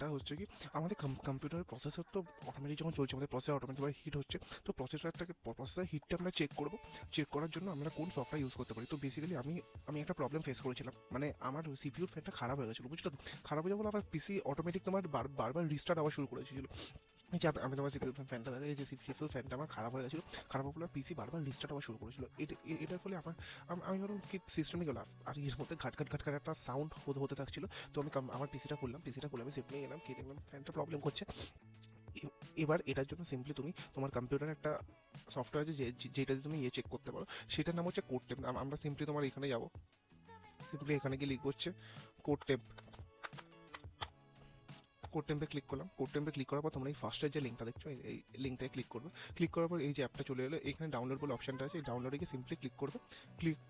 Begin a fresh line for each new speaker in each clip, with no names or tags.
ব্যাপারটা হচ্ছে কি, আমাদের কম্পিউটারের প্রসেসর তো অটোমেটিক যখন চলছে, আমাদের প্রসেসর অটোমেটিকভাবে হিট হচ্ছে। তো প্রসেসর হিটটা আমরা চেক করবো। চেক করার জন্য আমরা কোন সফটওয়্যার ইউজ করতে পারি। তো বেসিক্যালি আমি একটা প্রবলেম ফেস করেছিলাম, মানে আমার সিপিইউর ফ্যানটা খারাপ হয়ে গেছিলো, বুঝলো তো। খারাপ হয়ে যাওয়ার ফলে আমার পিসি অটোমেটিক তোমার বারবার রিস্টার্ট আবার শুরু করেছিল। এই যে আমি তোমার সিপিইউ ফ্যানটা দেখে, এই যে সিপিইউ ফ্যানটা আমার খারাপ হয়ে গেছিলো। খারাপ হওয়ার ফলে পিসি বারবার রিস্টার্ট আবার শুরু করেছিল। এটার ফলে আমি ভাবলাম কি সিস্টেমে গেলাম, আর এর মধ্যে ঘাট ঘাট ঘাট ঘাট একটা সাউন্ড হতে থাকছিল। তো আমি আমার পিসিটা খুলে আমি সেট নিয়ে গেলাম, কি দেখলাম ফ্যানটা প্রবলেম করছে। এবার এটার জন্য সিম্পলি তুমি তোমার কম্পিউটারে একটা সফটওয়্যার আছে যেটাতে তুমি চেক করতে পারো, সেটার নাম হচ্ছে কোড টেপ। আমরা সিম্পলি তোমার এখানে যাবো, সিম্পলি এখানে গিয়ে লিখবো হচ্ছে কোড টেপ। কোড টেম্পে ক্লিক করলাম। কোড টেম্পে ক্লিক করার পর তোমরা এই ফার্স্টের যে লিঙ্কটা দেখছো, এই লিঙ্কটায় ক্লিক করবে। ক্লিক করার পর এই যে অ্যাপটা চলে এলো, এখানে ডাউনলোড বলে অপশনটা আছে, এই ডাউনলোডে গিয়ে সিম্পলি ক্লিক করবে।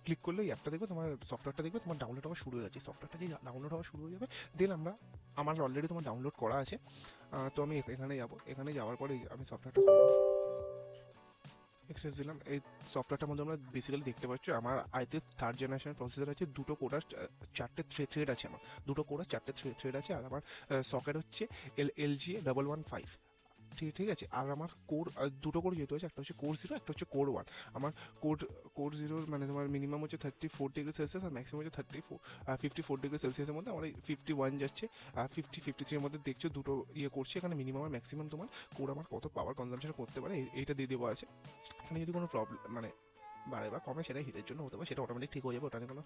ক্লিক করলে এই অ্যাপটা দেখবে, তোমার সফটওয়্যারটা দেখবে তোমার ডাউনলোড হওয়া শুরু হয়ে যাচ্ছে। সফটওয়্যারটা যে ডাউনলোড হওয়া শুরু হয়ে যাবে, দেন আমার অলরেডি তোমার ডাউনলোড করা আছে। তো আমি এখানে যাবো, এখানে যাওয়ার পরে আমি সফটওয়্যারটা এক্সেস দিলাম। এই সফটওয়্যারটার মধ্যে আমরা বেসিক্যালি দেখতে পাচ্ছি আমার আইতে থার্ড জেনারেশন প্রসেসর আছে, দুটো কোর আর চারটে থ্রেড আছে। আমার দুটো কোর আর চারটে থ্রেড আছে, আর আমার সকেট হচ্ছে LG 115। ঠিক আছে। আর আমার দুটো কোর যেহেতু আছে, একটা হচ্ছে কোর 0, একটা হচ্ছে কোর 1। আমার কোর কোর 0 মানে তোমার মিনিমাম হচ্ছে 34 ডিগ্রি সেলসিয়াস, আর ম্যাক্সিমাম হচ্ছে 54 ডিগ্রি সেলসিয়াসের মধ্যে। আমার এই 51 যাচ্ছে, আর 53 এর মধ্যে দেখছো দুটো করছি। এখানে মিনিমাম আর ম্যাক্সিমাম তোমার কোর আমার কত পাওয়ার কনজাম্পশন করতে পারে এইটা দিয়ে দেওয়া আছে। এখানে যদি কোনো প্রবলেম মানে বাড়ে বা কমে, সেটা হিটের জন্য হতে পারে, সেটা অটোমেটিক ঠিক হয়ে যাবে, ওটা নিয়ে কোনো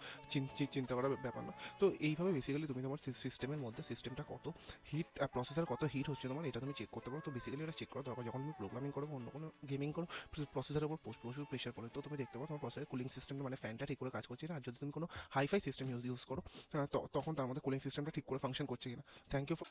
চিন্তা করার ব্যাপার না। তো এইভাবে বেসিক্যালি তুমি তোমার সিস্টেমের মধ্যে সিস্টেমটা কত হিট, প্রসেসর কত হিট হচ্ছে তোমার, এটা তুমি চেক করতে পারো। তো বেসিক্যালি এটা চেক করা দরকার যখন তুমি প্রোগ্রামিং করো, অন্য কোনো গেমিং করো, প্রসেসরের উপর প্রচুর প্রেশার পড়ে। তো তুমি দেখতে পারো তোমার প্রসেসরের কুলিং সিস্টেমটা, মানে ফ্যানটা ঠিক করে কাজ করছে না। আর যদি তুমি কোনো হাইফাই সিস্টেম ইউজ করো, তখন তার মধ্যে কুলিং সিস্টেমটা ঠিক করে ফাংশন করছে কিনা। Thank you for